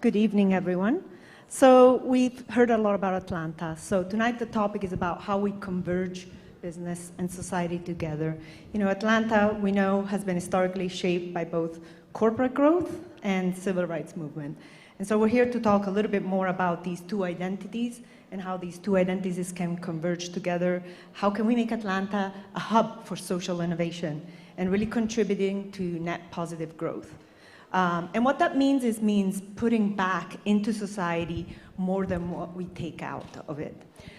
Good evening, everyone. So we've heard a lot about Atlanta. So tonight the topic is about how we converge business and society together. You know, Atlanta, we know, has been historically shaped by both corporate growth and civil rights movement. And so we're here to talk a little bit more about these two identities and how these two identities can converge together. How can we make Atlanta a hub for social innovation and really contributing to net positive growth? And what that means putting back into society more than what we take out of it.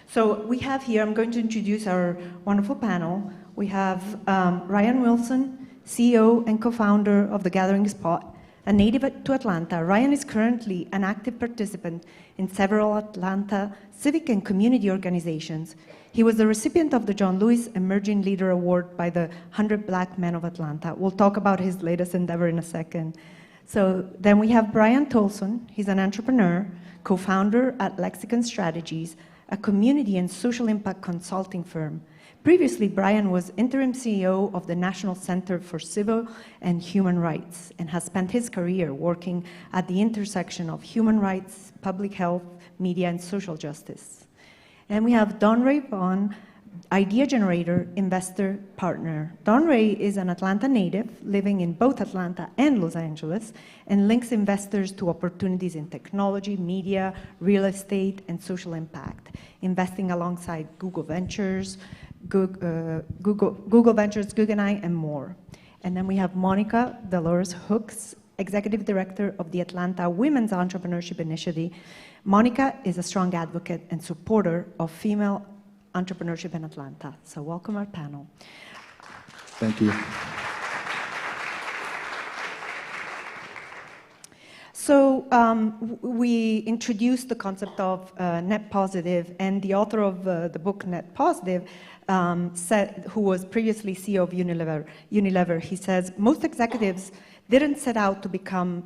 So we have here, I'm going to introduce our wonderful panel. We have Ryan Wilson, CEO and co-founder of The Gathering Spot, a native to Atlanta. Ryan is currently an active participant in several Atlanta civic and community organizations. He was the recipient of the John Lewis Emerging Leader Award by the 100 Black Men of Atlanta. We'll talk about his latest endeavor in a second. So then we have Brian Tolson. He's an entrepreneur, co-founder at Lexicon Strategies, a community and social impact consulting firm. Previously, Brian was interim CEO of the National Center for Civil and Human Rights and has spent his career working at the intersection of human rights, public health, media, and social justice. And we have Don Ray Vaughn, idea generator, investor, partner. Don Ray is an Atlanta native living in both Atlanta and Los Angeles and links investors to opportunities in technology, media, real estate, and social impact, investing alongside Google Ventures, Google Ventures, Guggenheim, and more. And then we have Monica Dolores Hooks, Executive Director of the Atlanta Women's Entrepreneurship Initiative. Monica is a strong advocate and supporter of female entrepreneurship in Atlanta. So welcome our panel. Thank you. So we introduced the concept of net positive, and the author of the book Net Positive, who was previously CEO of Unilever, he says, most executives didn't set out to become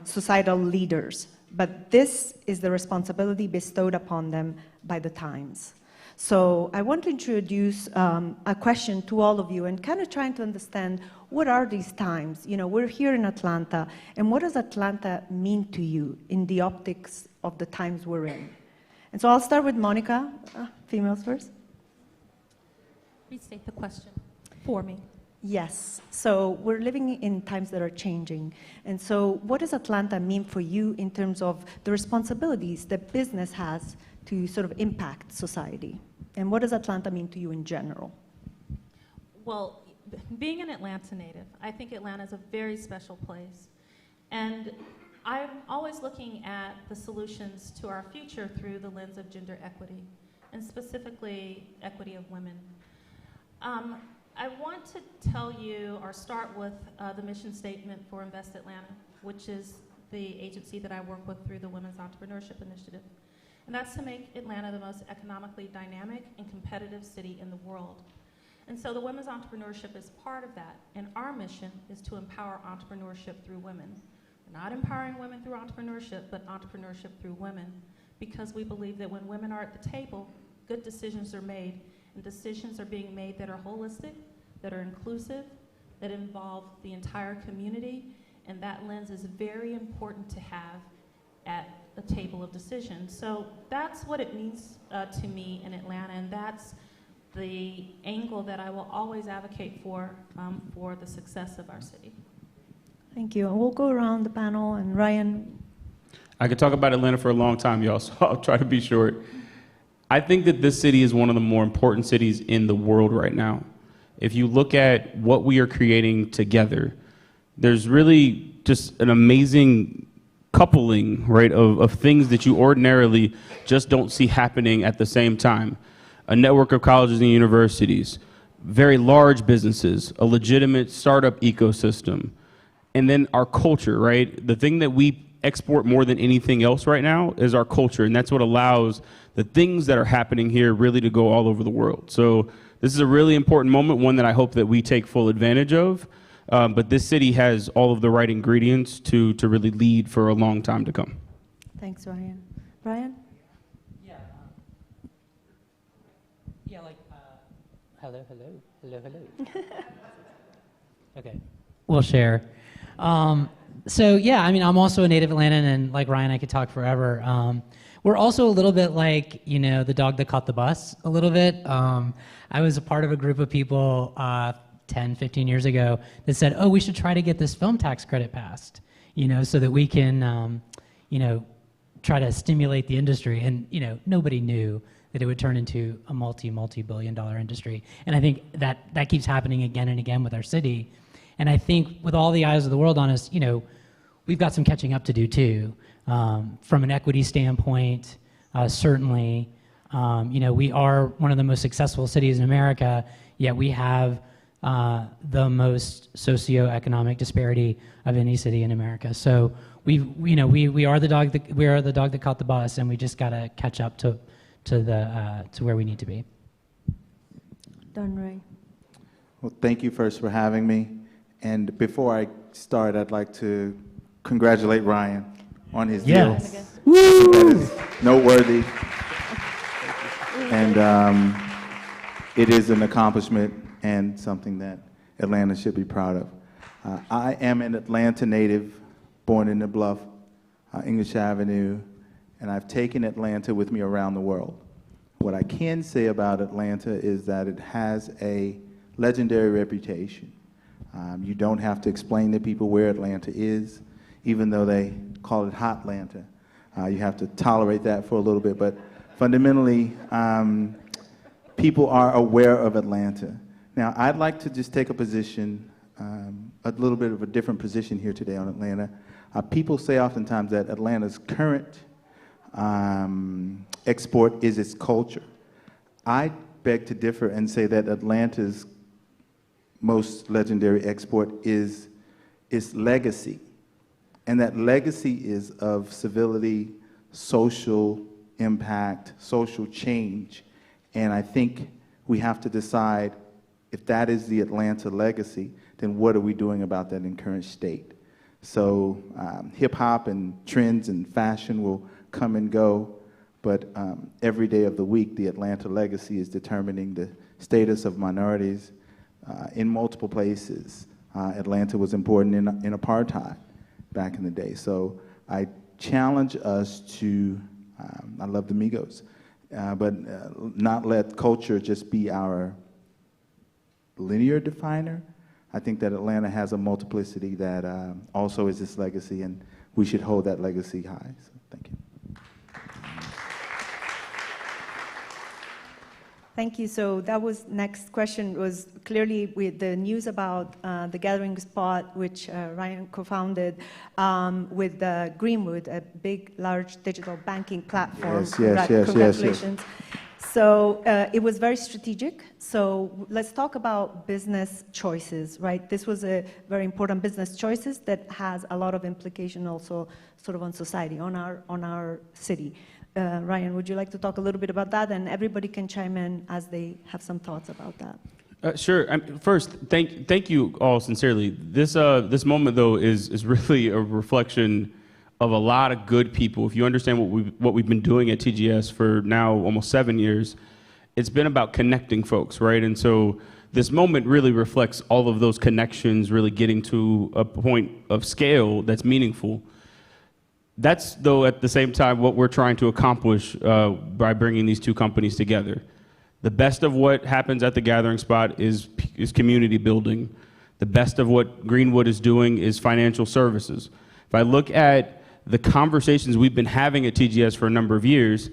societal leaders, but this is the responsibility bestowed upon them by the times. So I want to introduce a question to all of you and kind of trying to understand what are these times? You know, we're here in Atlanta, and what does Atlanta mean to you in the optics of the times we're in? And so I'll start with Monica, females first. Restate the question for me. Yes, so we're living in times that are changing. And so what does Atlanta mean for you in terms of the responsibilities that business has to sort of impact society? And what does Atlanta mean to you in general? Well, being an Atlanta native, I think Atlanta is a very special place. And I'm always looking at the solutions to our future through the lens of gender equity, and specifically equity of women. I want to tell you, or start with the mission statement for Invest Atlanta, which is the agency that I work with through the Women's Entrepreneurship Initiative. And that's to make Atlanta the most economically dynamic and competitive city in the world. And so the women's entrepreneurship is part of that. And our mission is to empower entrepreneurship through women. We're not empowering women through entrepreneurship, but entrepreneurship through women, because we believe that when women are at the table, good decisions are made, and decisions are being made that are holistic, that are inclusive, that involve the entire community, and that lens is very important to have at a table of decision. So that's what it means to me in Atlanta, and that's the angle that I will always advocate for the success of our city. Thank you. And we'll go around the panel, and Ryan. I could talk about Atlanta for a long time, y'all, so I'll try to be short. I think that this city is one of the more important cities in the world right now. If you look at what we are creating together, there's really just an amazing coupling, right, of things that you ordinarily just don't see happening at the same time. A network of colleges and universities, very large businesses, a legitimate startup ecosystem, and then our culture, right? The thing that we export more than anything else right now is our culture, and that's what allows the things that are happening here really to go all over the world. So this is a really important moment, one that I hope that we take full advantage of. But this city has all of the right ingredients to really lead for a long time to come. Thanks, Ryan. Brian? Hello. Okay, we'll share. So yeah, I mean, I'm also a native Atlantan, and like Ryan, I could talk forever. We're also a little bit like, you know, the dog that caught the bus a little bit. I was a part of a group of people 10, 15 years ago that said, oh, we should try to get this film tax credit passed, you know, so that we can, you know, try to stimulate the industry. And, you know, nobody knew that it would turn into a multi-billion dollar industry. And I think that keeps happening again and again with our city. And I think with all the eyes of the world on us, you know, we've got some catching up to do too. From an equity standpoint, certainly, you know, we are one of the most successful cities in America, yet we have the most socio-economic disparity of any city in America. So we are the dog that caught the bus, and we just got to catch up to where we need to be. Done, Ray. Well, thank you first for having me. And before I start, I'd like to congratulate Ryan on his deal. That is noteworthy. And it is an accomplishment and something that Atlanta should be proud of. I am an Atlanta native, born in the Bluff, English Avenue, and I've taken Atlanta with me around the world. What I can say about Atlanta is that it has a legendary reputation. You don't have to explain to people where Atlanta is, even though they call it Hotlanta. You have to tolerate that for a little bit, but fundamentally, people are aware of Atlanta. Now, I'd like to just take a position, a little bit of a different position here today on Atlanta. People say oftentimes that Atlanta's current export is its culture. I beg to differ and say that Atlanta's most legendary export is its legacy. And that legacy is of civility, social impact, social change. And I think we have to decide if that is the Atlanta legacy, then what are we doing about that in current state? So hip hop and trends and fashion will come and go, but every day of the week, the Atlanta legacy is determining the status of minorities in multiple places. Atlanta was important in apartheid back in the day. So I challenge us to, I love the Migos, but not let culture just be our linear definer. I think that Atlanta has a multiplicity that also is its legacy, and we should hold that legacy high. So thank you. Thank you. So that was next question was clearly with the news about the Gathering Spot, which Ryan co-founded with Greenwood, a big, large digital banking platform. Yes. Congratulations. So it was very strategic. So let's talk about business choices, right? This was a very important business choices that has a lot of implication also sort of on society, on our city. Ryan, would you like to talk a little bit about that? And everybody can chime in as they have some thoughts about that. Sure. First, thank you all sincerely. This moment though is really a reflection of a lot of good people. If you understand what we've been doing at TGS for now almost 7 years, it's been about connecting folks, right? And so this moment really reflects all of those connections, really getting to a point of scale that's meaningful. That's, though, at the same time, what we're trying to accomplish by bringing these two companies together. The best of what happens at the Gathering Spot is community building. The best of what Greenwood is doing is financial services. If I look at the conversations we've been having at TGS for a number of years,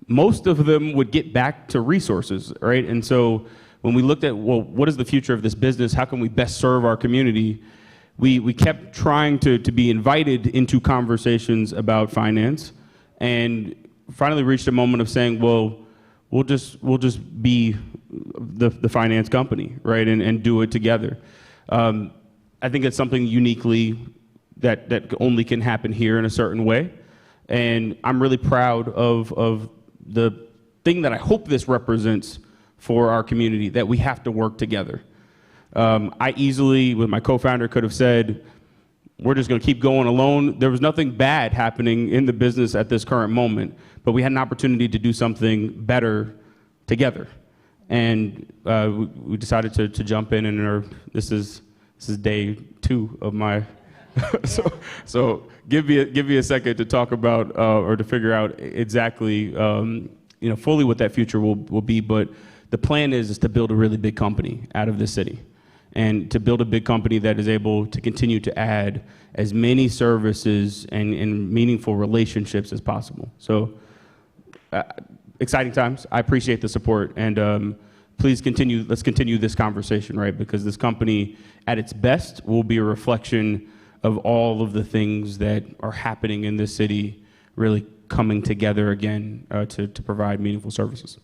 most of them would get back to resources, right? And so when we looked at, well, what is the future of this business? How can we best serve our community? We kept trying to be invited into conversations about finance, and finally reached a moment of saying, well, we'll just be the finance company, right, and do it together. I think it's something uniquely that only can happen here in a certain way, and I'm really proud of the thing that I hope this represents for our community, that we have to work together. I easily, with my co-founder, could have said, we're just going to keep going alone. There was nothing bad happening in the business at this current moment, but we had an opportunity to do something better together. And we decided to jump in, and this is day 2 of my So give me a second to talk about or to figure out exactly fully what that future will be. But the plan is to build a really big company out of this city, and to build a big company that is able to continue to add as many services and meaningful relationships as possible. So exciting times. I appreciate the support, and please continue. Let's continue this conversation, right? Because this company, at its best, will be a reflection of all of the things that are happening in this city, really coming together again to provide meaningful services.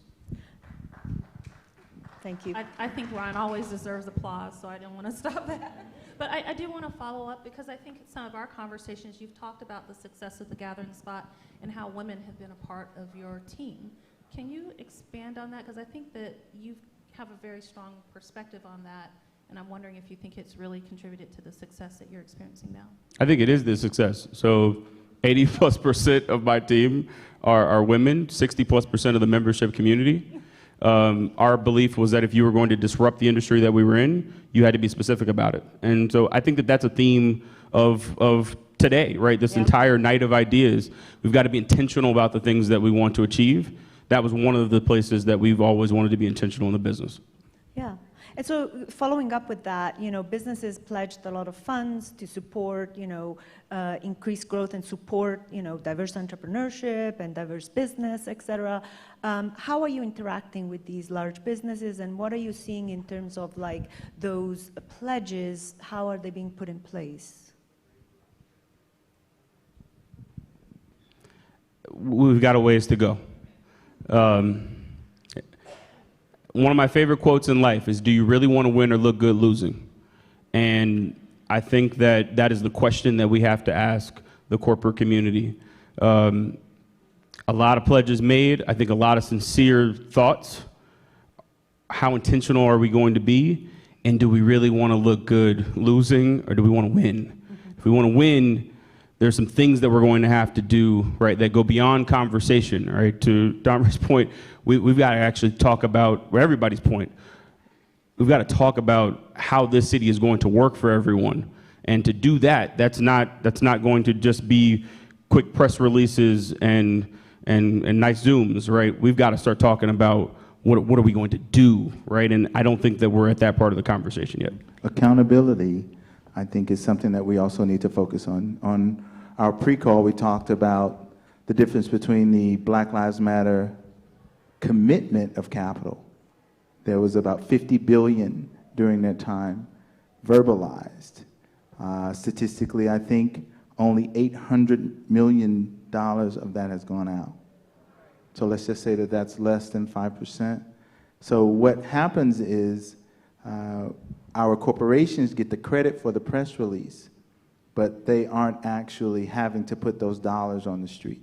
Thank you. I think Ryan always deserves applause, so I didn't want to stop that. But I do want to follow up, because I think in some of our conversations you've talked about the success of the Gathering Spot and how women have been a part of your team. Can you expand on that? Because I think that you have a very strong perspective on that, and I'm wondering if you think it's really contributed to the success that you're experiencing now. I think it is the success. So 80+% of my team are women, 60+% of the membership community. Our belief was that if you were going to disrupt the industry that we were in, you had to be specific about it. And so I think that that's a theme of today, right? This entire night of ideas. We've got to be intentional about the things that we want to achieve. That was one of the places that we've always wanted to be intentional in the business. Yeah. And so following up with that, businesses pledged a lot of funds to support, increased growth and support, diverse entrepreneurship and diverse business, et cetera. How are you interacting with these large businesses, and what are you seeing in terms of those pledges? How are they being put in place? We've got a ways to go. One of my favorite quotes in life is, do you really want to win or look good losing? And I think that that is the question that we have to ask the corporate community. A lot of pledges made, I think a lot of sincere thoughts. How intentional are we going to be? And do we really want to look good losing, or do we want to win? Mm-hmm. If we want to win, there's some things that we're going to have to do, right, that go beyond conversation, right? To Dominique's point, we've got to actually talk about, or everybody's point, we've got to talk about how this city is going to work for everyone. And to do that, that's not going to just be quick press releases and nice Zooms, right? We've got to start talking about what are we going to do, right? And I don't think that we're at that part of the conversation yet. Accountability, I think, is something that we also need to focus on. On our pre-call, we talked about the difference between the Black Lives Matter commitment of capital. There was about $50 billion during that time verbalized. Statistically, I think only $800 million of that has gone out. So let's just say that that's less than 5%. So what happens is our corporations get the credit for the press release, but they aren't actually having to put those dollars on the street.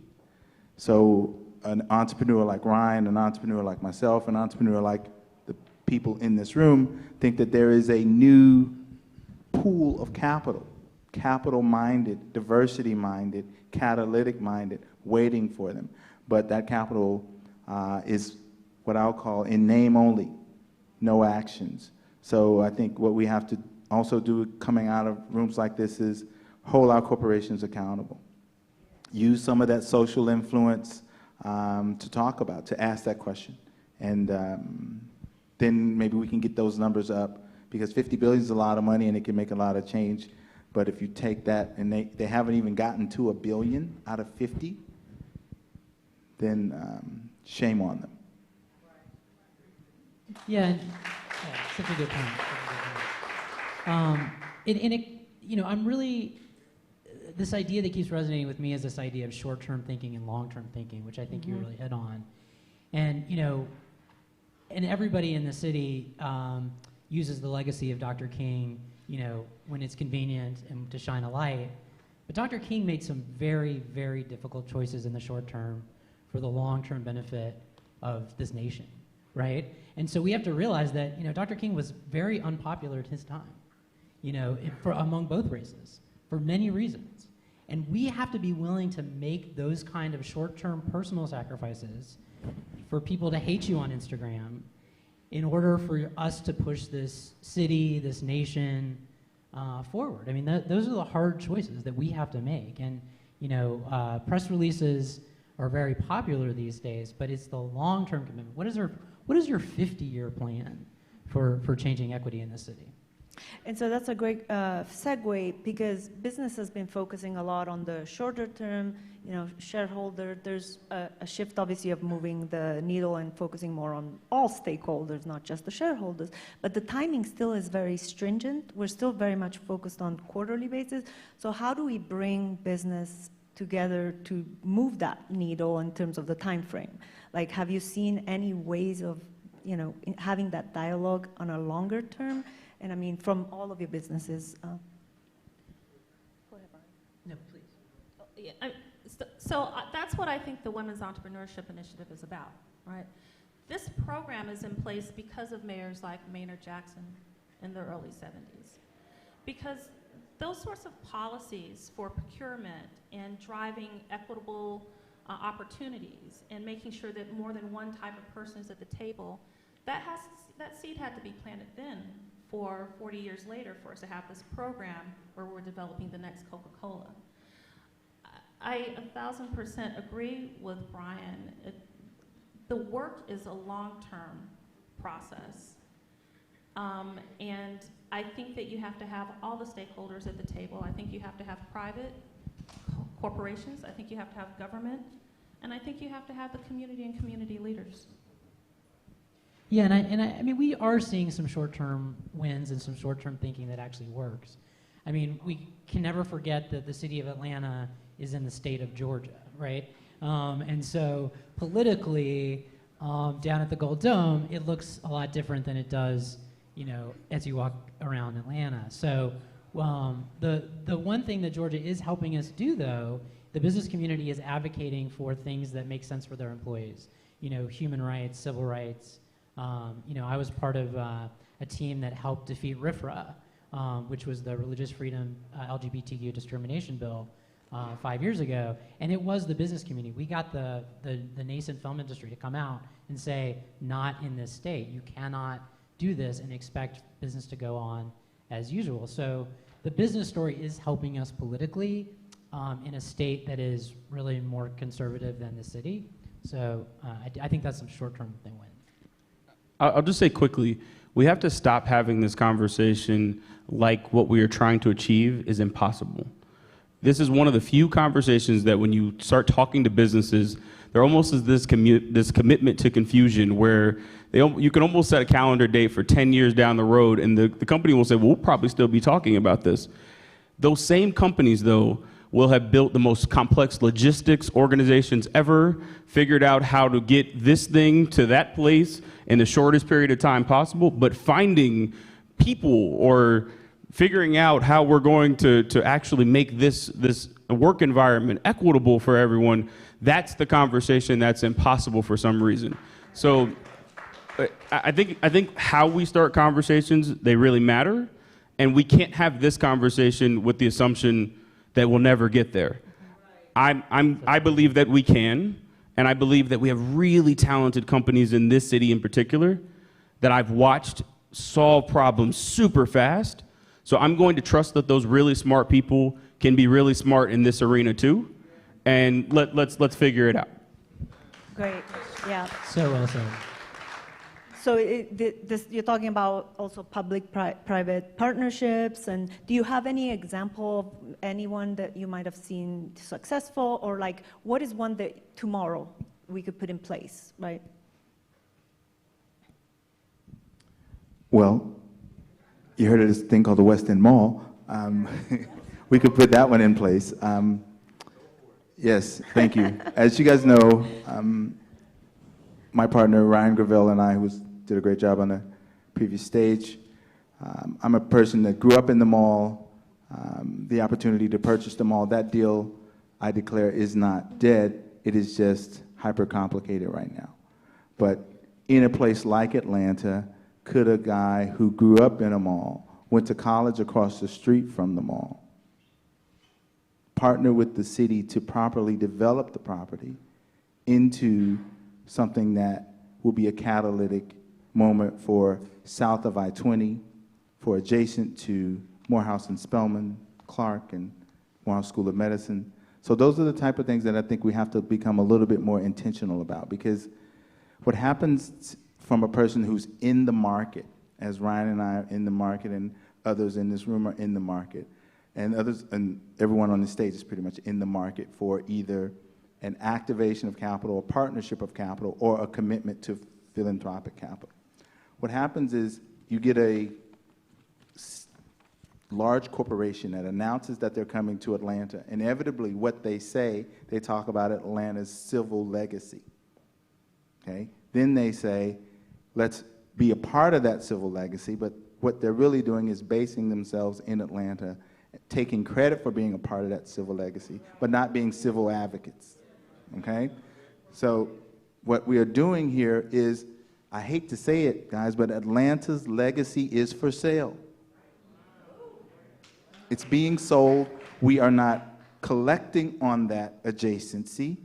So an entrepreneur like Ryan, an entrepreneur like myself, an entrepreneur like the people in this room think that there is a new pool of capital, capital-minded, diversity-minded, catalytic-minded, waiting for them. But that capital is what I'll call in name only, no actions. So I think what we have to also do coming out of rooms like this is hold our corporations accountable. Use some of that social influence to talk about, to ask that question. And then maybe we can get those numbers up, because $50 billion is a lot of money and it can make a lot of change. But if you take that, and they haven't even gotten to $1 billion out of 50, then shame on them. Yeah, such a good point. I'm really, this idea that keeps resonating with me is this idea of short-term thinking and long-term thinking, which I think you really hit on. And, and everybody in the city uses the legacy of Dr. King, when it's convenient and to shine a light. But Dr. King made some very, very difficult choices in the short term for the long-term benefit of this nation, right? And so we have to realize that, Dr. King was very unpopular at his time, among both races, for many reasons. And we have to be willing to make those kind of short-term personal sacrifices for people to hate you on Instagram in order for us to push this city, this nation, forward. I mean, those are the hard choices that we have to make. And press releases are very popular these days, but it's the long-term commitment. What is your 50-year plan for changing equity in the city? And so that's a great segue, because business has been focusing a lot on the shorter term, shareholder. There's a shift, obviously, of moving the needle and focusing more on all stakeholders, not just the shareholders. But the timing still is very stringent. We're still very much focused on quarterly basis. So how do we bring business together to move that needle in terms of the time frame? Like, have you seen any ways of, having that dialogue on a longer term? And I mean, from all of your businesses. Go ahead, Brian. No, please. Yeah, so that's what I think the Women's Entrepreneurship Initiative is about, right? This program is in place because of mayors like Maynard Jackson in the early 70s. Because those sorts of policies for procurement and driving equitable opportunities and making sure that more than one type of person is at the table, that seed had to be planted then for 40 years later for us to have this program where we're developing the next Coca-Cola. I 1,000% agree with Brian. The work is a long-term process. And I think that you have to have all the stakeholders at the table. I think you have to have private corporations. I think you have to have government. And I think you have to have the community and community leaders. Yeah, and I mean, we are seeing some short-term wins and some short-term thinking that actually works. I mean, we can never forget that the city of Atlanta is in the state of Georgia, right? And so politically, down at the Gold Dome, it looks a lot different than it does, as you walk around Atlanta. So the one thing that Georgia is helping us do, though, the business community is advocating for things that make sense for their employees. Human rights, civil rights. I was part of a team that helped defeat RFRA, which was the Religious Freedom LGBTQ discrimination bill 5 years ago, and it was the business community. We got the nascent film industry to come out and say, not in this state. You cannot do this and expect business to go on as usual. So the business story is helping us politically in a state that is really more conservative than the city. So I think that's some short-term thing win. I'll just say quickly, we have to stop having this conversation like what we are trying to achieve is impossible. This is one of the few conversations that when you start talking to businesses, there almost is this commitment to confusion where you can almost set a calendar date for 10 years down the road, and the company will say, well, we'll probably still be talking about this. Those same companies, though, will have built the most complex logistics organizations ever, figured out how to get this thing to that place in the shortest period of time possible, but finding people or figuring out how we're going to actually make this work environment equitable for everyone, that's the conversation that's impossible for some reason. So I think how we start conversations, they really matter, and we can't have this conversation with the assumption that we'll never get there. I believe that we can, and I believe that we have really talented companies in this city in particular that I've watched solve problems super fast. So I'm going to trust that those really smart people can be really smart in this arena too, and let's figure it out. Great, yeah. So well said. So you're talking about also public-private partnerships, and do you have any example of anyone that you might have seen successful, or like what is one that tomorrow we could put in place, right? Well, you heard of this thing called the West End Mall. We could put that one in place. Yes, thank you. As you guys know, my partner Ryan Gravel and I, who did a great job on the previous stage, I'm a person that grew up in the mall, the opportunity to purchase the mall. That deal, I declare, is not dead. It is just hyper complicated right now. But in a place like Atlanta, could a guy who grew up in a mall, went to college across the street from the mall, partner with the city to properly develop the property into something that will be a catalytic moment for south of I-20, for adjacent to Morehouse and Spelman, Clark, and Morehouse School of Medicine. So those are the type of things that I think we have to become a little bit more intentional about, because what happens from a person who's in the market, as Ryan and I are in the market and others in this room are in the market, and others and everyone on the stage is pretty much in the market for either an activation of capital, a partnership of capital, or a commitment to philanthropic capital. What happens is you get a large corporation that announces that they're coming to Atlanta. Inevitably, what they say, they talk about Atlanta's civil legacy. Okay? Then they say, let's be a part of that civil legacy, but what they're really doing is basing themselves in Atlanta, taking credit for being a part of that civil legacy, but not being civil advocates. Okay? So what we are doing here is, I hate to say it, guys, but Atlanta's legacy is for sale. It's being sold. We are not collecting on that adjacency.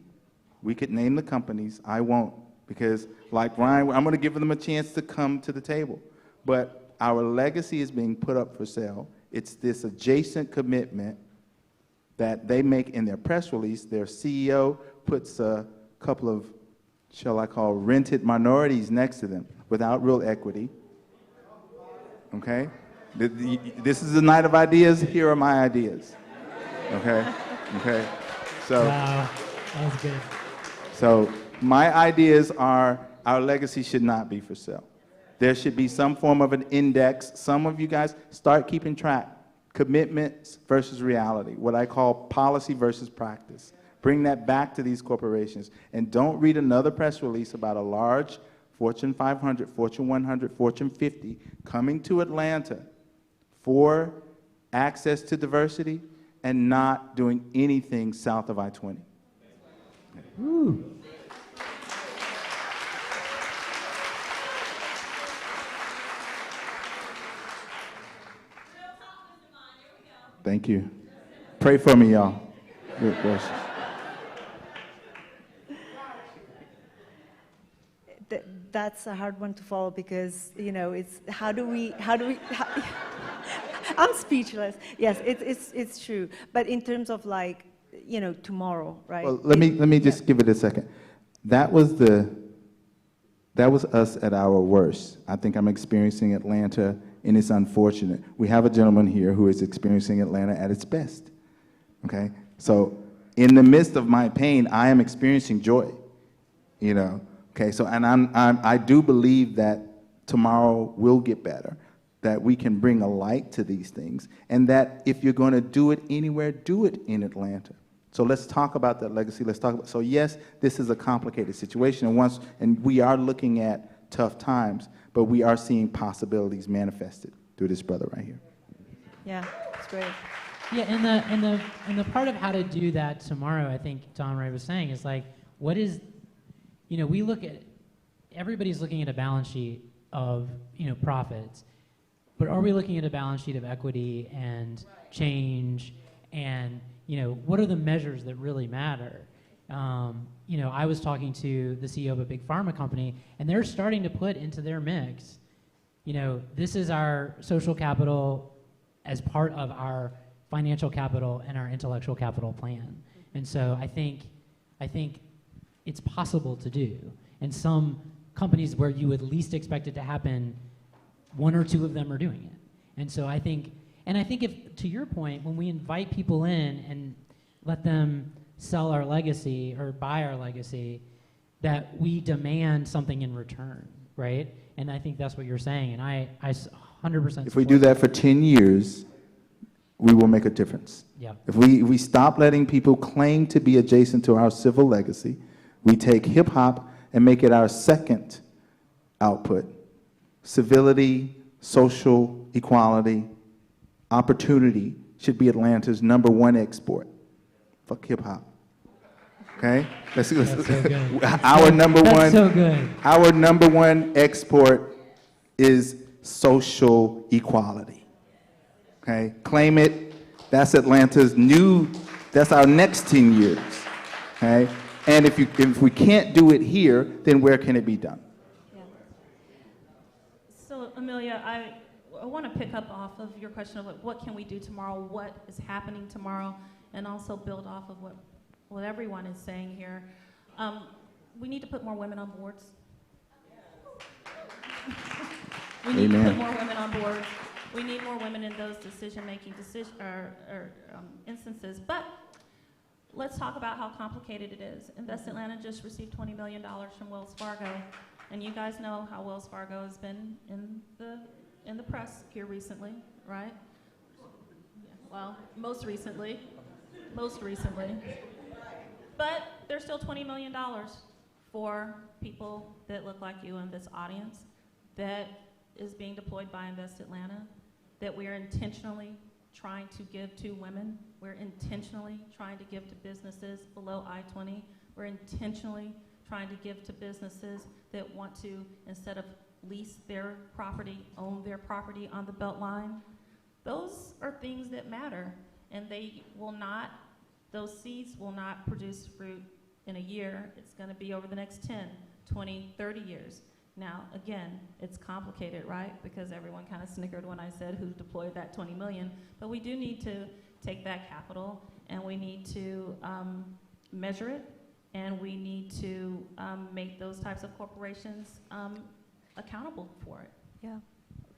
We could name the companies. I won't, because like Ryan, I'm going to give them a chance to come to the table. But our legacy is being put up for sale. It's this adjacent commitment that they make in their press release. Their CEO puts a couple of, shall I call, rented minorities next to them without real equity. Okay? This is the night of ideas. Here are my ideas. Okay? Okay? So, wow, that was good. So my ideas are, our legacy should not be for sale. There should be some form of an index. Some of you guys start keeping track. Commitments versus reality, what I call policy versus practice. Bring that back to these corporations. And don't read another press release about a large Fortune 500, Fortune 100, Fortune 50 coming to Atlanta for access to diversity and not doing anything south of I-20. Ooh. Thank you. Pray for me, y'all. Good gracious. That's a hard one to follow, because, you know, it's how do we I'm speechless. Yes, it's true. But in terms of, like, you know, tomorrow, right? Well, let me just give it a second. That was us at our worst. I think I'm experiencing Atlanta, and it's unfortunate. We have a gentleman here who is experiencing Atlanta at its best. Okay? So in the midst of my pain, I am experiencing joy. You know? Okay, so, and I do believe that tomorrow will get better, that we can bring a light to these things, and that if you're going to do it anywhere, do it in Atlanta. So let's talk about that legacy. Let's talk about, so yes, this is a complicated situation, and we are looking at tough times, but we are seeing possibilities manifested through this brother right here. Yeah, it's great. Yeah, and the part of how to do that tomorrow, I think Don Ray was saying, is like, what is, you know, we look at, everybody's looking at a balance sheet of, you know, profits, but are we looking at a balance sheet of equity and change, and, you know, what are the measures that really matter? You know, I was talking to the CEO of a big pharma company, and they're starting to put into their mix, you know, this is our social capital as part of our financial capital and our intellectual capital plan. And so I think it's possible to do. And some companies where you would least expect it to happen, one or two of them are doing it. And so I think if, to your point, when we invite people in and let them sell our legacy or buy our legacy, that we demand something in return, right? And I think that's what you're saying, and I 100%. If we do that for 10 years, we will make a difference. Yeah. If we stop letting people claim to be adjacent to our civil legacy, we take hip-hop and make it our second output. Civility, social equality, opportunity should be Atlanta's #1 export. Fuck hip-hop. Okay? That's so good. Our number That's one. so good. Our #1 export is social equality. Okay? Claim it. That's Atlanta's that's our next 10 years. Okay? And if we can't do it here, then where can it be done? Yeah. So, Amelia, I want to pick up off of your question of what can we do tomorrow, what is happening tomorrow, and also build off of what everyone is saying here. We need to put more women on boards. We need to put more women on boards. We need more women in those decision-making instances. But let's talk about how complicated it is. Invest Atlanta just received $20 million from Wells Fargo, and you guys know how Wells Fargo has been in the press here recently, right? Yeah, well, most recently. But there's still $20 million for people that look like you in this audience that is being deployed by Invest Atlanta, that we are intentionally trying to give to women. We're intentionally trying to give to businesses below I-20. We're intentionally trying to give to businesses that want to, instead of lease their property, own their property on the Beltline. Those are things that matter, and those seeds will not produce fruit in a year. It's going to be over the next 10, 20, 30 years. Now, again, it's complicated, right? Because everyone kind of snickered when I said who deployed that 20 million. But we do need to take that capital, and we need to measure it, and we need to make those types of corporations accountable for it. Yeah.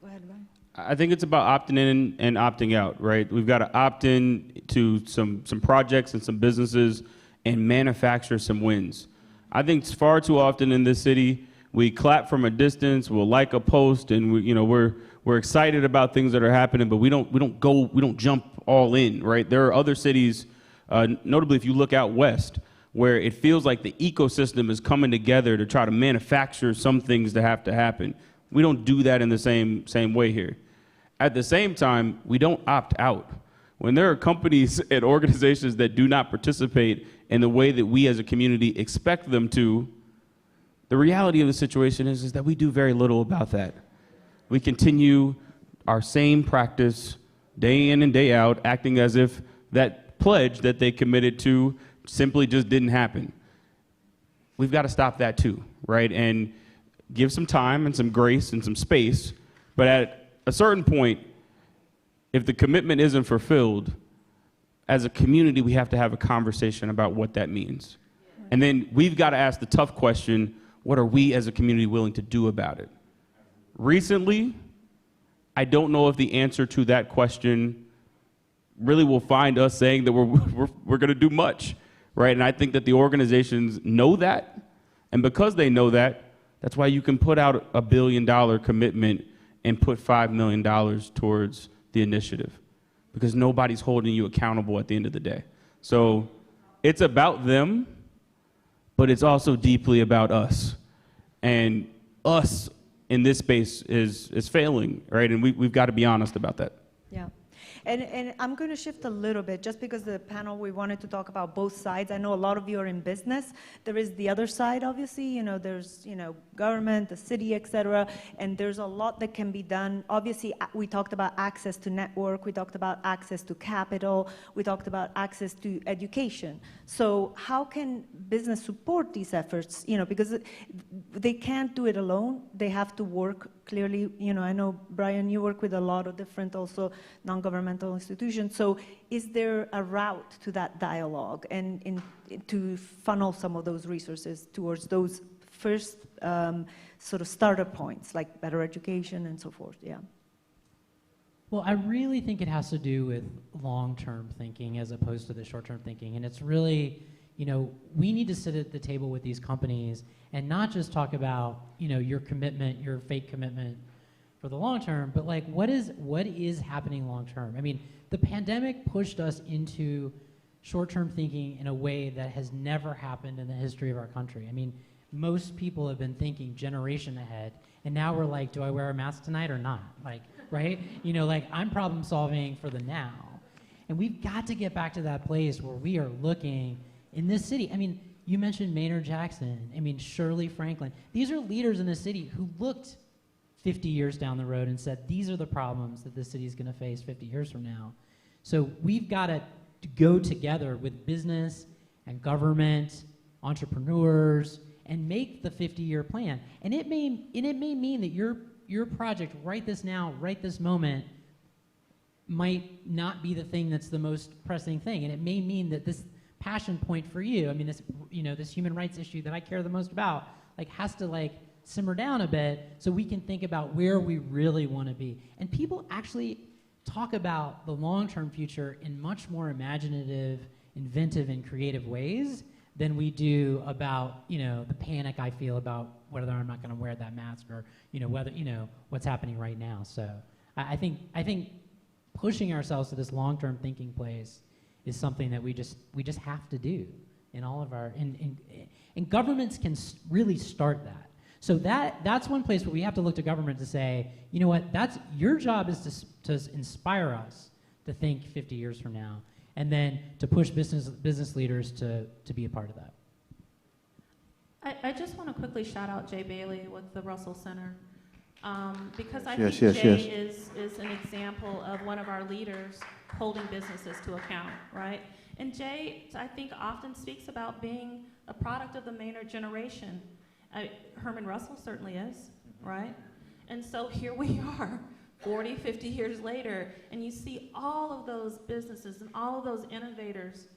Go ahead, Ryan. I think it's about opting in and opting out, right? We've got to opt in to some projects and some businesses and manufacture some wins. I think far too often in this city, we clap from a distance, we'll like a post, and we're excited about things that are happening, but we don't jump all in, right? There are other cities, notably if you look out west, where it feels like the ecosystem is coming together to try to manufacture some things that have to happen. We don't do that in the same way here. At the same time, we don't opt out. When there are companies and organizations that do not participate in the way that we as a community expect them to, the reality of the situation is that we do very little about that. We continue our same practice day in and day out, acting as if that pledge that they committed to simply just didn't happen. We've got to stop that too, right? And give some time and some grace and some space, but at a certain point, if the commitment isn't fulfilled, as a community, we have to have a conversation about what that means. And then we've got to ask the tough question, what are we as a community willing to do about it? Recently, I don't know if the answer to that question really will find us saying that we're going to do much, right? And I think that the organizations know that, and because they know that, that's why you can put out $1 billion commitment and put $5 million towards the initiative, because nobody's holding you accountable at the end of the day. So it's about them, but it's also deeply about us. And us in this space is failing, right? And we've got to be honest about that. Yeah. And I'm going to shift a little bit, just because the panel, we wanted to talk about both sides. I know a lot of you are in business. There is the other side, obviously. There's, government, the city, et cetera, and there's a lot that can be done. Obviously, we talked about access to network. We talked about access to capital. We talked about access to education. So how can business support these efforts? Because they can't do it alone. They have to work clearly. I know, Brian, you work with a lot of different also non-governmental institutions. So is there a route to that dialogue and to funnel some of those resources towards those first sort of starter points, like better education and so forth? Yeah. Well, I really think it has to do with long-term thinking as opposed to the short-term thinking. And it's really, we need to sit at the table with these companies and not just talk about, your commitment, your fake commitment for the long term, but like what is happening long term? I mean, the pandemic pushed us into short-term thinking in a way that has never happened in the history of our country. I mean, most people have been thinking generation ahead, and now we're like, do I wear a mask tonight or not? Like, right? I'm problem solving for the now. And we've got to get back to that place where we are looking in this city. I mean, you mentioned Maynard Jackson. I mean, Shirley Franklin. These are leaders in the city who looked 50 years down the road and said, these are the problems that the city is going to face 50 years from now. So we've got to go together with business and government, entrepreneurs, and make the 50-year plan. And it may mean that you're your project right this now, right this moment, might not be the thing that's the most pressing thing, and it may mean that this passion point for you, I mean, this, you know, this human rights issue that I care the most about, like, has to like simmer down a bit so we can think about where we really want to be. And people actually talk about the long-term future in much more imaginative, inventive, and creative ways than we do about, you know, the panic I feel about whether I'm not going to wear that mask, or, you know, whether, you know, what's happening right now. So I think pushing ourselves to this long-term thinking place is something that we just have to do in all of our, and governments can really start that. So that's one place where we have to look to government to say, you know what, that's your job, is to inspire us to think 50 years from now, and then to push business leaders to be a part of that. I just want to quickly shout out Jay Bailey with the Russell Center, because I Yes, think yes, Jay yes. is an example of one of our leaders holding businesses to account, right? And Jay, I think, often speaks about being a product of the Maynard generation. Herman Russell certainly is, right? And so here we are, 40, 50 years later, and you see all of those businesses and all of those innovators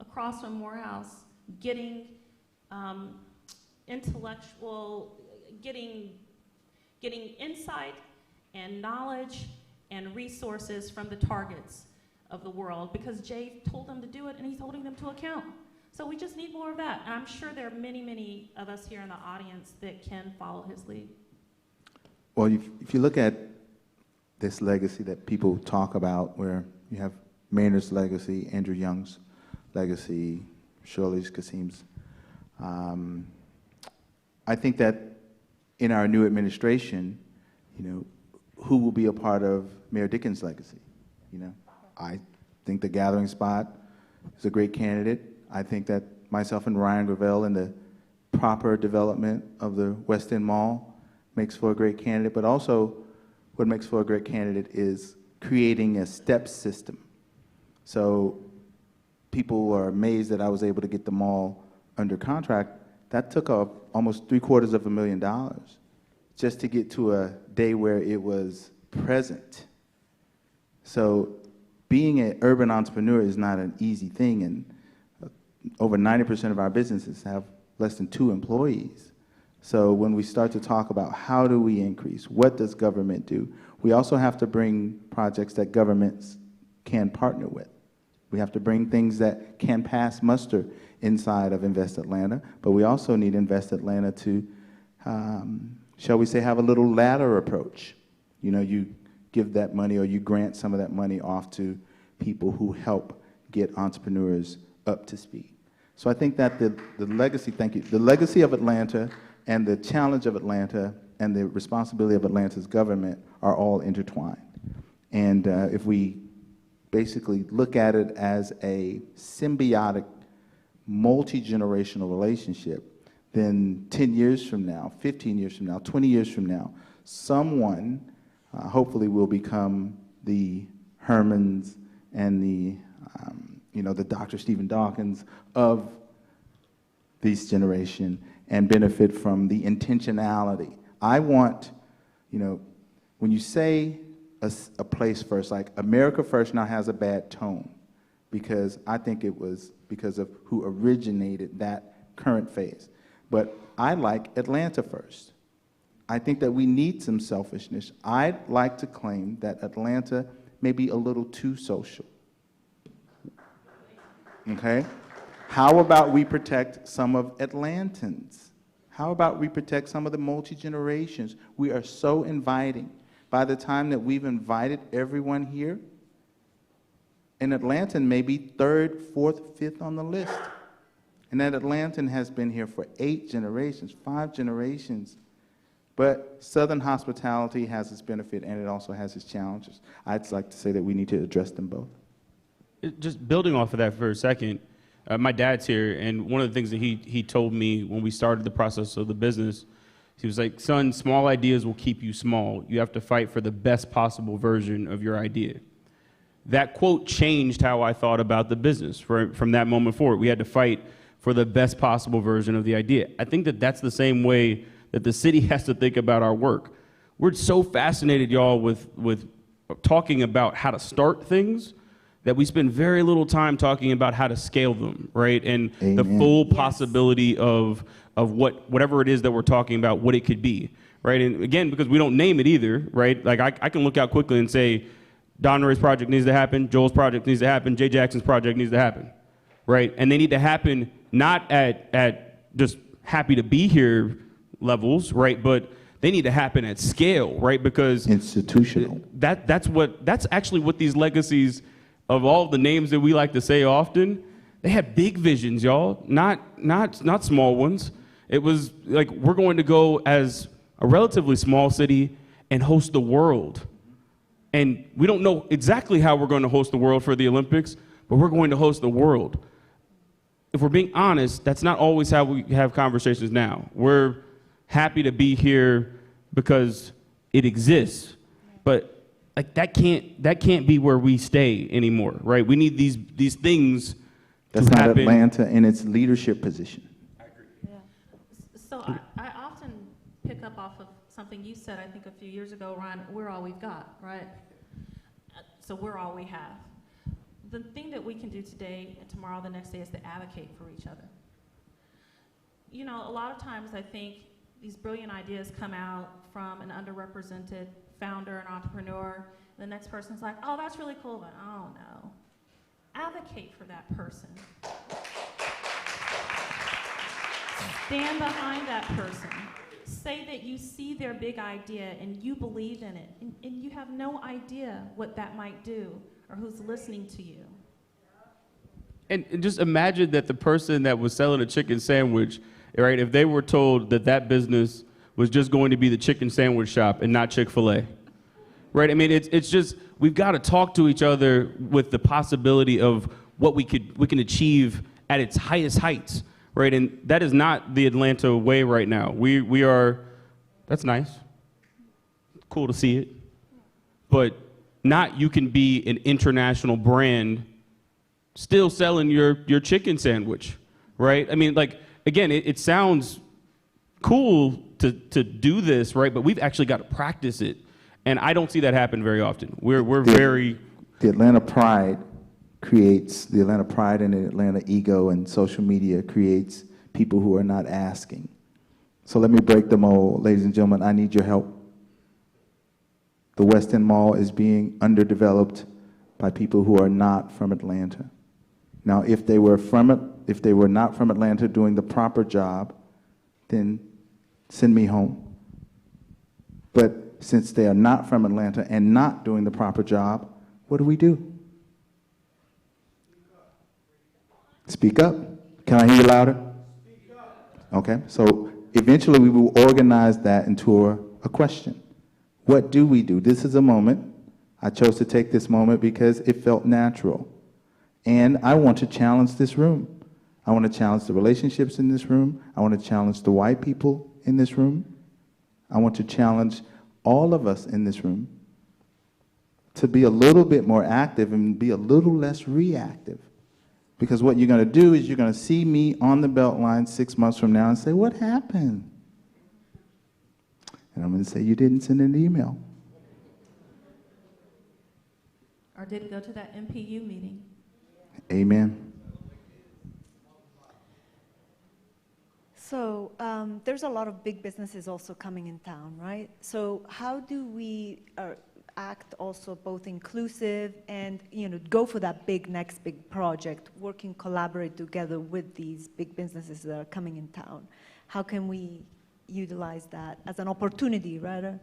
across from Morehouse getting getting insight and knowledge and resources from the targets of the world, because Jay told them to do it and he's holding them to account. So we just need more of that. And I'm sure there are many, many of us here in the audience that can follow his lead. Well, if you look at this legacy that people talk about, where you have Maynard's legacy, Andrew Young's legacy, Shirley's, Kasim's, I think that in our new administration, you know, who will be a part of Mayor Dickens' legacy? You know, I think the Gathering Spot is a great candidate. I think that myself and Ryan Gravel and the proper development of the West End Mall makes for a great candidate, but also what makes for a great candidate is creating a step system. So people are amazed that I was able to get the mall under contract. That took almost $750,000 just to get to a day where it was present. So being an urban entrepreneur is not an easy thing, and over 90% of our businesses have less than 2 employees. So when we start to talk about how do we increase, what does government do, we also have to bring projects that governments can partner with. We have to bring things that can pass muster inside of Invest Atlanta, but we also need Invest Atlanta to, shall we say, have a little ladder approach. You know, you give that money or you grant some of that money off to people who help get entrepreneurs up to speed. So I think that the legacy, thank you, the legacy of Atlanta and the challenge of Atlanta and the responsibility of Atlanta's government are all intertwined. And if we basically look at it as a symbiotic, multi-generational relationship, then 10 years from now, 15 years from now, 20 years from now, someone hopefully will become the Hermans and the the Dr. Stephen Dawkins of this generation and benefit from the intentionality. I want, when you say a place first, like America First now has a bad tone because I think it was because of who originated that current phase. But I like Atlanta First. I think that we need some selfishness. I'd like to claim that Atlanta may be a little too social. Okay? How about we protect some of Atlantans? How about we protect some of the multi-generations? We are so inviting. By the time that we've invited everyone here, an Atlantan may be 3rd, 4th, 5th on the list. And that Atlantan has been here for 8 generations, 5 generations. But Southern hospitality has its benefit and it also has its challenges. I'd like to say that we need to address them both. Just building off of that for a second, my dad's here, and one of the things that he told me when we started the process of the business, he was like, son, small ideas will keep you small. You have to fight for the best possible version of your idea. That quote changed how I thought about the business from that moment forward. We had to fight for the best possible version of the idea. I think that that's the same way that the city has to think about our work. we're so fascinated, y'all, with talking about how to start things that we spend very little time talking about how to scale them, right? And Amen. the full Yes. possibility of whatever it is that we're talking about, what it could be, right? And again, because we don't name it either, right? Like I can look out quickly and say, Don Ray's project needs to happen, Joel's project needs to happen, Jay Jackson's project needs to happen, right? And they need to happen not at just happy to be here levels, right? But they need to happen at scale, right? Because Institutional. that's actually what these legacies of all the names that we like to say often, they had big visions, y'all, not small ones. It was like, we're going to go as a relatively small city and host the world. And we don't know exactly how we're going to host the world for the Olympics, but we're going to host the world. If we're being honest, that's not always how we have conversations now. We're happy to be here because it exists, but like that can't be where we stay anymore, right? We need these things That's to not happen. Atlanta in its leadership position. Yeah. So I often pick up off of something you said, I think a few years ago, Ryan, we're all we've got, right? So we're all we have. The thing that we can do today and tomorrow, the next day, is to advocate for each other. You know, a lot of times I think these brilliant ideas come out from an underrepresented founder and entrepreneur. The next person's like, oh, that's really cool, but oh no. Advocate for that person. Stand behind that person. Say that you see their big idea and you believe in it, and you have no idea what that might do or who's listening to you. And just imagine that the person that was selling a chicken sandwich, right, if they were told that that business was just going to be the chicken sandwich shop and not Chick-fil-A, right? I mean, it's just, we've got to talk to each other with the possibility of what we can achieve at its highest heights, right? And that is not the Atlanta way right now. We are, that's nice, cool to see it, but not you can be an international brand still selling your chicken sandwich, right? I mean, like, again, it sounds cool to do this, right? But we've actually got to practice it. And I don't see that happen very often. We're very... The Atlanta pride and the Atlanta ego and social media creates people who are not asking. So let me break the mold, ladies and gentlemen, I need your help. The West End Mall is being underdeveloped by people who are not from Atlanta. Now, if they were not from Atlanta doing the proper job, then send me home. But since they are not from Atlanta and not doing the proper job, what do? Speak up. Can I hear you louder? Speak up. Okay, so eventually we will organize that into a question. What do we do? This is a moment. I chose to take this moment because it felt natural. And I want to challenge this room. I want to challenge the relationships in this room. I want to challenge the white people in this room. I want to challenge all of us in this room to be a little bit more active and be a little less reactive. Because what you're going to do is you're going to see me on the Beltline 6 months from now and say, what happened? And I'm going to say, you didn't send an email. Or didn't go to that MPU meeting. Amen. So there's a lot of big businesses also coming in town, right? So how do we act also both inclusive and go for that next big project, working, collaborate together with these big businesses that are coming in town? How can we utilize that as an opportunity, rather?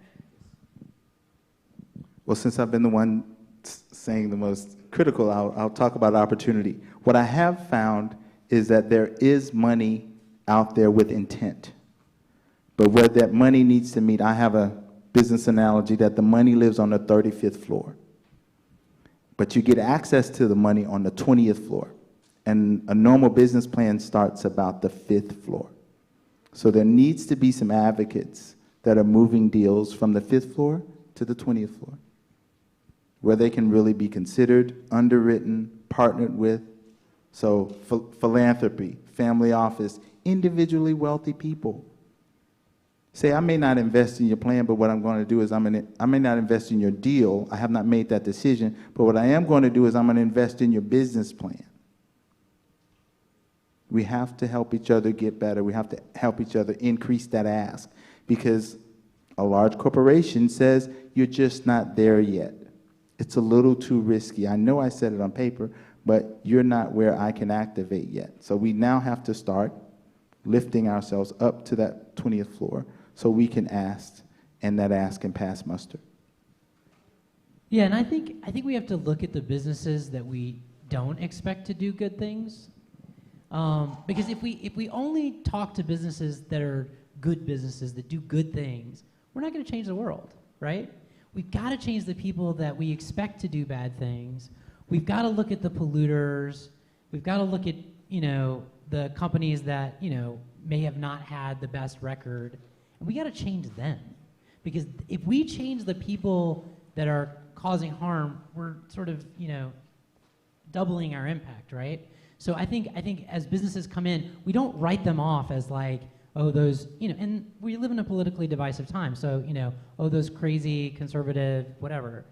Well, since I've been the one saying the most critical, I'll talk about opportunity. What I have found is that there is money out there with intent. But where that money needs to meet, I have a business analogy that the money lives on the 35th floor. But you get access to the money on the 20th floor. And a normal business plan starts about the 5th floor. So there needs to be some advocates that are moving deals from the 5th floor to the 20th floor, where they can really be considered, underwritten, partnered with. So philanthropy, family office, individually wealthy people. Say, I may not invest in your plan, but what I'm going to do is I may not invest in your deal. I have not made that decision, but what I am going to do is I'm going to invest in your business plan. We have to help each other get better. We have to help each other increase that ask, because a large corporation says you're just not there yet. It's a little too risky. I know I said it on paper, but you're not where I can activate yet. So we now have to start lifting ourselves up to that 20th floor so we can ask, and that ask can pass muster. Yeah, and I think we have to look at the businesses that we don't expect to do good things. Because if we only talk to businesses that are good businesses that do good things, we're not going to change the world, right? We've got to change the people that we expect to do bad things. We've got to look at the polluters. We've got to look at, the companies that, may have not had the best record. And we got to change them. Because if we change the people that are causing harm, we're sort of, doubling our impact, right? So I think as businesses come in, we don't write them off as like, oh, those, and we live in a politically divisive time. So, oh, those crazy, conservative, whatever.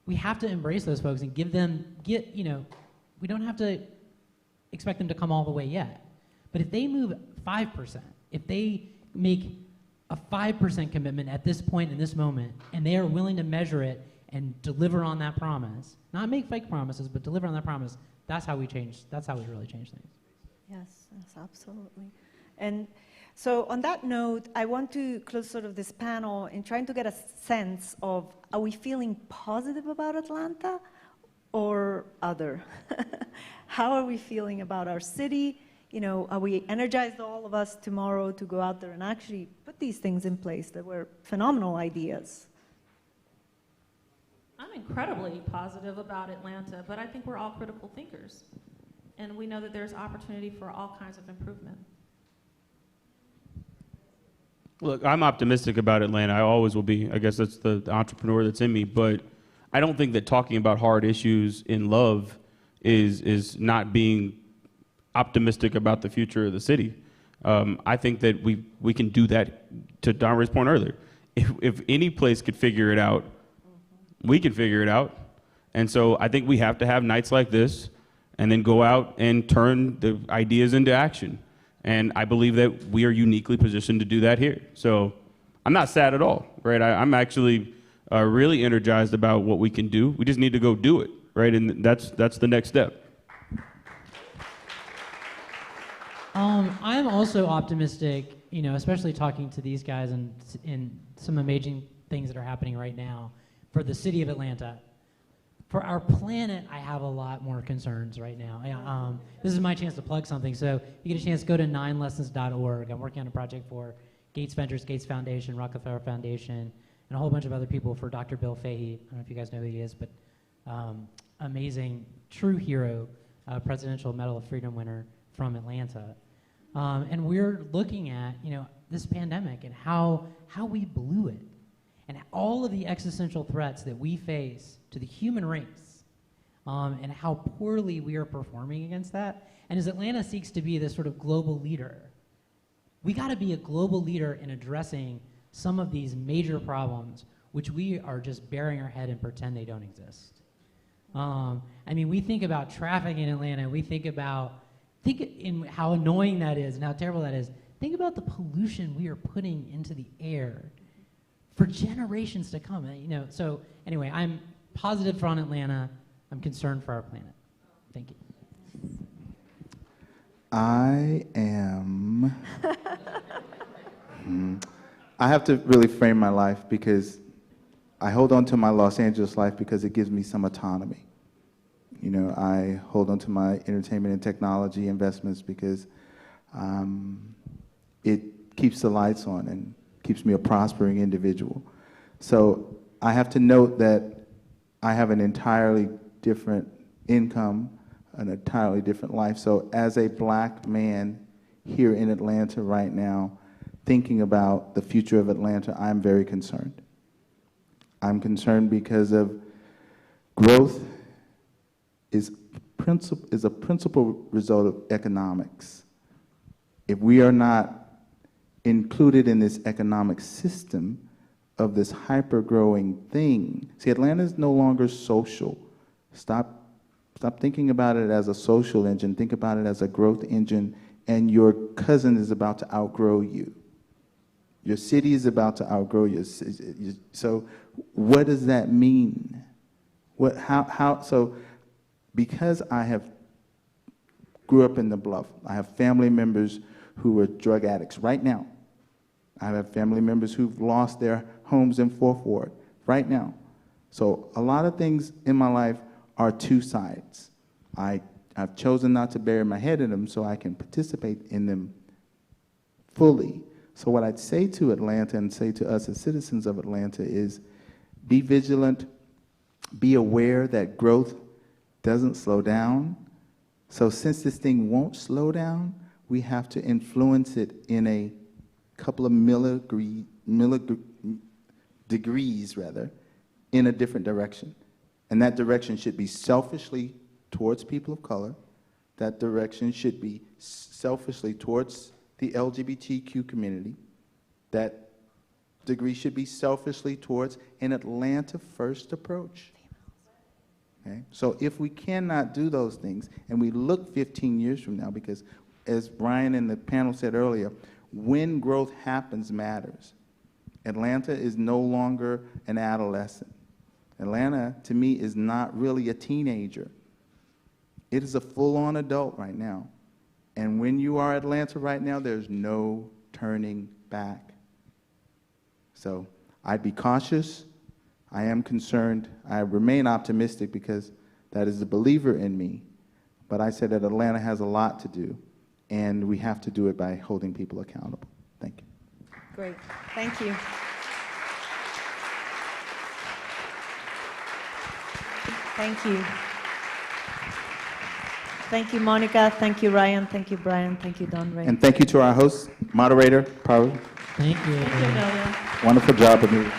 We have to embrace those folks and we don't have to expect them to come all the way yet. But if they move 5%, if they make a 5% commitment at this point in this moment, and they are willing to measure it and deliver on that promise, not make fake promises, but deliver on that promise, that's how we really change things. Yes, absolutely. And so on that note, I want to close sort of this panel in trying to get a sense of, are we feeling positive about Atlanta or other? How are we feeling about our city? Are we energized, all of us, tomorrow to go out there and actually put these things in place that were phenomenal ideas? I'm incredibly positive about Atlanta, but I think we're all critical thinkers. And we know that there's opportunity for all kinds of improvement. Look, I'm optimistic about Atlanta. I always will be. I guess that's the entrepreneur that's in me. But I don't think that talking about hard issues in love is not being optimistic about the future of the city. I think that we can do that, to Don Ray's point earlier. If any place could figure it out, we can figure it out. And so I think we have to have nights like this and then go out and turn the ideas into action. And I believe that we are uniquely positioned to do that here. So I'm not sad at all, right? I'm actually really energized about what we can do. We just need to go do it, right? And that's the next step. I'm also optimistic, especially talking to these guys and some amazing things that are happening right now for the city of Atlanta. For our planet, I have a lot more concerns right now. This is my chance to plug something. So if you get a chance, go to 9lessons.org. I'm working on a project for Gates Ventures, Gates Foundation, Rockefeller Foundation, and a whole bunch of other people for Dr. Bill Fahey. I don't know if you guys know who he is, but amazing, true hero, Presidential Medal of Freedom winner from Atlanta. And we're looking at, this pandemic and how we blew it. And all of the existential threats that we face to the human race, and how poorly we are performing against that. And as Atlanta seeks to be this sort of global leader, we got to be a global leader in addressing some of these major problems, which we are just burying our head and pretend they don't exist. We think about traffic in Atlanta. We think in how annoying that is and how terrible that is. Think about the pollution we are putting into the air for generations to come. So anyway, I'm positive for Atlanta. I'm concerned for our planet. Thank you. I am. I have to really frame my life because I hold on to my Los Angeles life because it gives me some autonomy. I hold on to my entertainment and technology investments because it keeps the lights on and keeps me a prospering individual. So I have to note that I have an entirely different income, an entirely different life. So as a black man here in Atlanta right now, thinking about the future of Atlanta, I'm very concerned. I'm concerned because of growth is a principal result of economics. If we are not included in this economic system of this hyper-growing thing. See, Atlanta is no longer social. Stop thinking about it as a social engine. Think about it as a growth engine, and your cousin is about to outgrow you. Your city is about to outgrow you. So what does that mean? So because I grew up in the Bluff, I have family members who are drug addicts right now. I have family members who've lost their homes in Fourth Ward right now. So a lot of things in my life are two sides. I've chosen not to bury my head in them so I can participate in them fully. So what I'd say to Atlanta and say to us as citizens of Atlanta is be vigilant, be aware that growth doesn't slow down. So since this thing won't slow down, we have to influence it in a couple of degrees in a different direction. And that direction should be selfishly towards people of color. That direction should be selfishly towards the LGBTQ community. That degree should be selfishly towards an Atlanta first approach. Okay? So if we cannot do those things, and we look 15 years from now, because as Brian and the panel said earlier, when growth happens matters. Atlanta is no longer an adolescent. Atlanta, to me, is not really a teenager. It is a full-on adult right now. And when you are Atlanta right now, there's no turning back. So I'd be cautious. I am concerned. I remain optimistic because that is the believer in me. But I said that Atlanta has a lot to do, and we have to do it by holding people accountable. Thank you. Great. Thank you. Thank you. Thank you, Monica. Thank you, Ryan. Thank you, Brian. Thank you, Don Ray. And thank you to our host, moderator, Paul. Thank you. Thank you, Amelia. Wonderful job, Amelia.